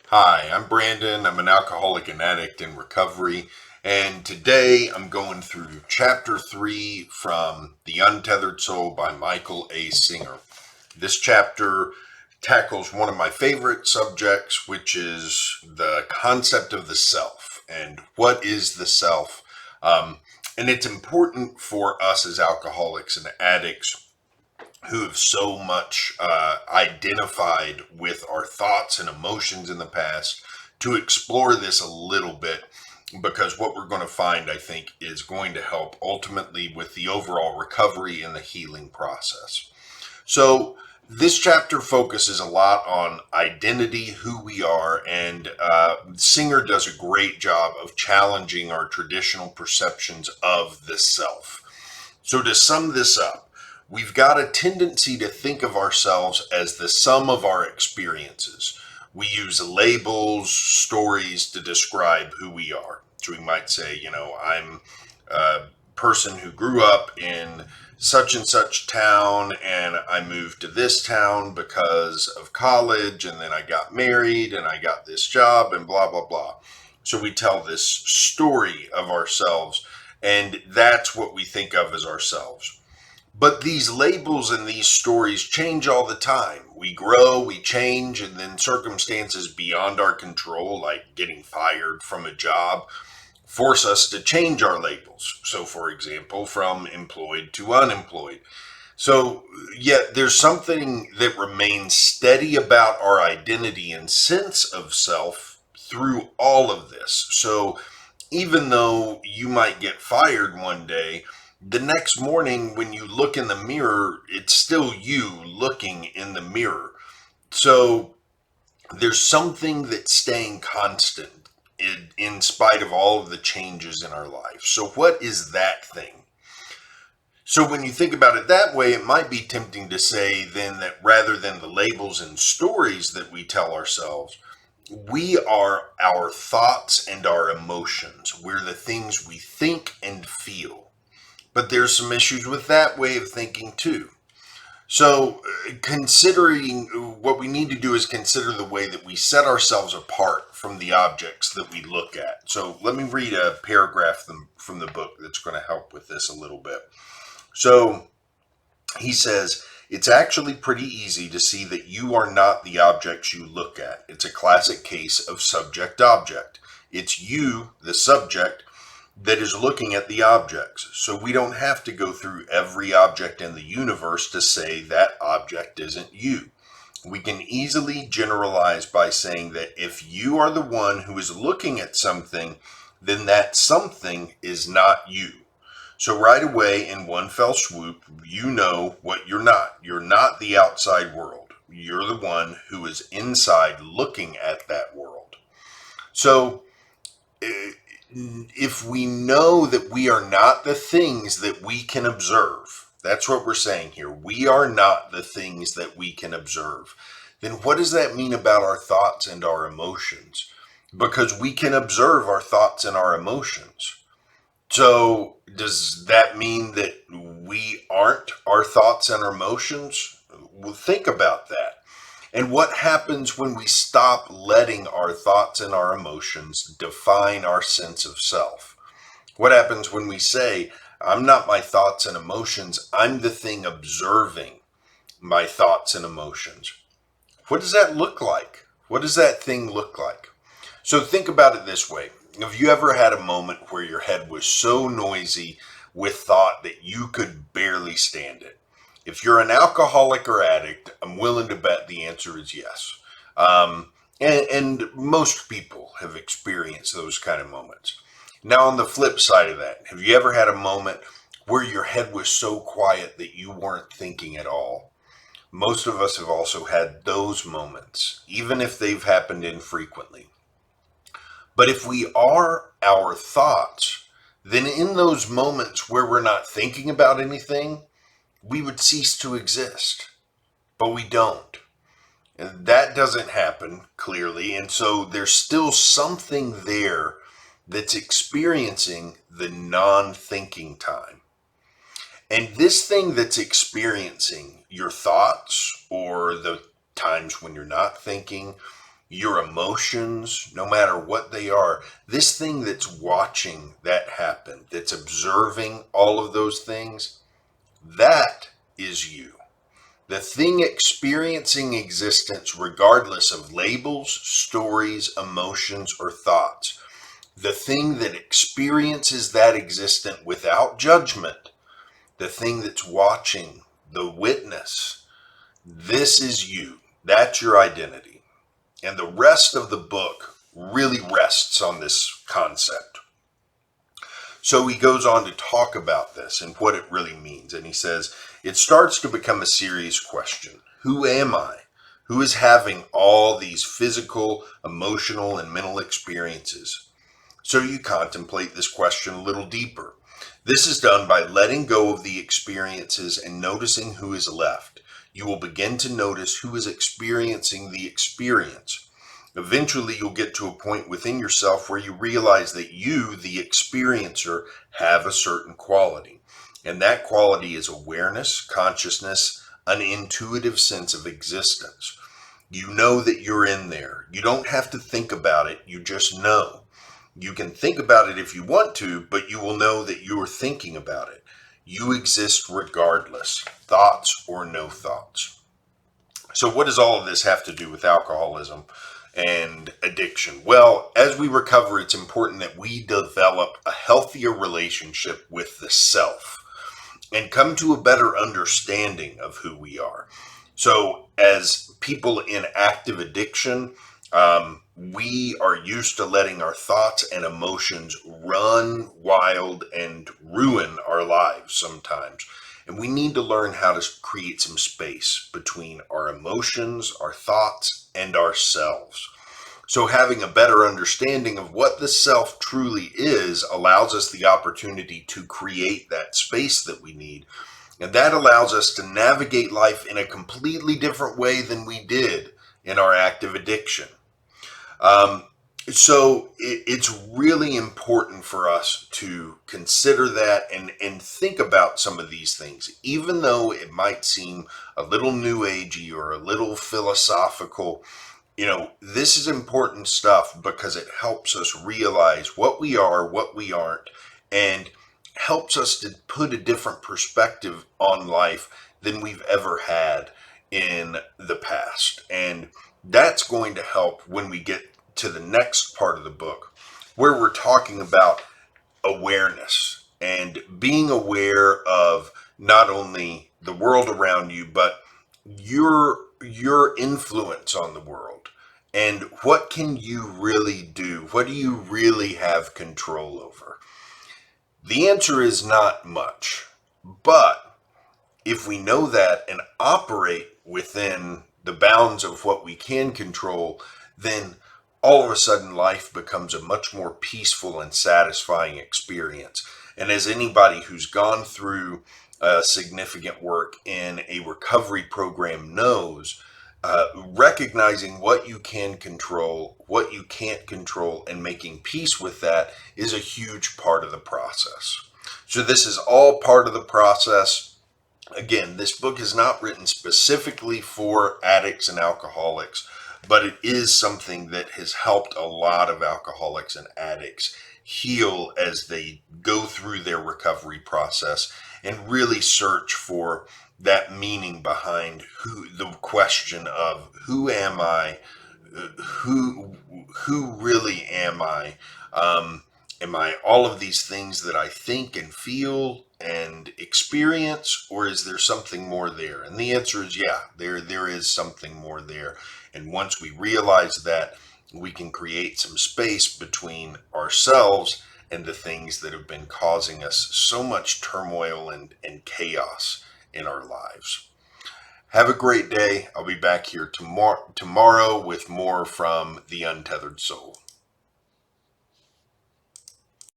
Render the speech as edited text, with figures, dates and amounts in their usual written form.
Hi, I'm Brandon. I'm an alcoholic and addict in recovery, and today I'm going through Chapter 3 from The Untethered Soul by Michael A. Singer. This chapter tackles one of my favorite subjects, which is the concept of the self and what is the self. And it's important for us as alcoholics and addicts who have so much identified with our thoughts and emotions in the past to explore this a little bit, because what we're going to find, I think, is going to help ultimately with the overall recovery and the healing process. So this chapter focuses a lot on identity, who we are, and Singer does a great job of challenging our traditional perceptions of the self. So to sum this up, we've got a tendency to think of ourselves as the sum of our experiences. We use labels, stories to describe who we are. So we might say, I'm a person who grew up in such and such town, and I moved to this town because of college, and then I got married and I got this job and blah, blah, blah. So we tell this story of ourselves, and that's what we think of as ourselves. But these labels and these stories change all the time. We grow, we change, and then circumstances beyond our control, like getting fired from a job, force us to change our labels. So, for example, from employed to unemployed. So, yet there's something that remains steady about our identity and sense of self through all of this. So, even though you might get fired one day, the next morning when you look in the mirror, it's still you looking in the mirror. So there's something that's staying constant in spite of all of the changes in our life. So what is that thing? So when you think about it that way, it might be tempting to say then that rather than the labels and stories that we tell ourselves, we are our thoughts and our emotions. We're the things we think and feel. But there's some issues with that way of thinking too. So considering what we need to do is consider the way that we set ourselves apart from the objects that we look at. So let me read a paragraph from the book that's going to help with this a little bit. So he says, it's actually pretty easy to see that you are not the objects you look at. It's a classic case of subject-object. It's you, the subject, that is looking at the objects. So we don't have to go through every object in the universe to say that object isn't you. We can easily generalize by saying that if you are the one who is looking at something, then that something is not you. So right away, in one fell swoop, you know what you're not. You're not the outside world. You're the one who is inside looking at that world. So if we know that we are not the things that we can observe, that's what we're saying here. We are not the things that we can observe. Then what does that mean about our thoughts and our emotions? Because we can observe our thoughts and our emotions. So does that mean that we aren't our thoughts and our emotions? Well, think about that. And what happens when we stop letting our thoughts and our emotions define our sense of self? What happens when we say, I'm not my thoughts and emotions, I'm the thing observing my thoughts and emotions? What does that look like? What does that thing look like? So think about it this way. Have you ever had a moment where your head was so noisy with thought that you could barely stand it? If you're an alcoholic or addict, I'm willing to bet the answer is yes. And most people have experienced those kind of moments. Now, on the flip side of that, have you ever had a moment where your head was so quiet that you weren't thinking at all? Most of us have also had those moments, even if they've happened infrequently. But if we are our thoughts, then in those moments where we're not thinking about anything, we would cease to exist. But we don't. And that doesn't happen clearly. And so there's still something there that's experiencing the non-thinking time. And this thing that's experiencing your thoughts or the times when you're not thinking, your emotions, no matter what they are, this thing that's watching that happen, that's observing all of those things, that is you. The thing experiencing existence regardless of labels, stories, emotions, or thoughts. The thing that experiences that existence without judgment. The thing that's watching, the witness. This is you. That's your identity. And the rest of the book really rests on this concept. So he goes on to talk about this and what it really means. And he says, it starts to become a serious question. Who am I? Who is having all these physical, emotional, and mental experiences? So you contemplate this question a little deeper. This is done by letting go of the experiences and noticing who is left. You will begin to notice who is experiencing the experience. Eventually, you'll get to a point within yourself where you realize that you, the experiencer, have a certain quality. And that quality is awareness, consciousness, an intuitive sense of existence. You know that you're in there. You don't have to think about it. You just know. You can think about it if you want to, but you will know that you are thinking about it. You exist regardless, thoughts or no thoughts. So what does all of this have to do with alcoholism and addiction? Well, as we recover, it's important that we develop a healthier relationship with the self and come to a better understanding of who we are. So as people in active addiction, we are used to letting our thoughts and emotions run wild and ruin our lives sometimes. And we need to learn how to create some space between our emotions, our thoughts, and ourselves. So having a better understanding of what the self truly is allows us the opportunity to create that space that we need. And that allows us to navigate life in a completely different way than we did in our active addiction. So it's really important for us to consider that and think about some of these things, even though it might seem a little new agey or a little philosophical. This is important stuff because it helps us realize what we are, what we aren't, and helps us to put a different perspective on life than we've ever had in the past. And that's going to help when we get to the next part of the book, where we're talking about awareness and being aware of not only the world around you, but your influence on the world. And what can you really do? What do you really have control over? The answer is not much. But if we know that and operate within the bounds of what we can control, then all of a sudden life becomes a much more peaceful and satisfying experience. And as anybody who's gone through significant work in a recovery program knows, recognizing what you can control, what you can't control, and making peace with that is a huge part of the process. So this is all part of the process. Again, this book is not written specifically for addicts and alcoholics, but it is something that has helped a lot of alcoholics and addicts heal as they go through their recovery process and really search for that meaning behind the question of who am I, who really am I? Am I all of these things that I think and feel and experience, or is there something more there? And the answer is yeah, there is something more there. And once we realize that, we can create some space between ourselves and the things that have been causing us so much turmoil and chaos in our lives. Have a great day. I'll be back here tomorrow with more from the Untethered Soul.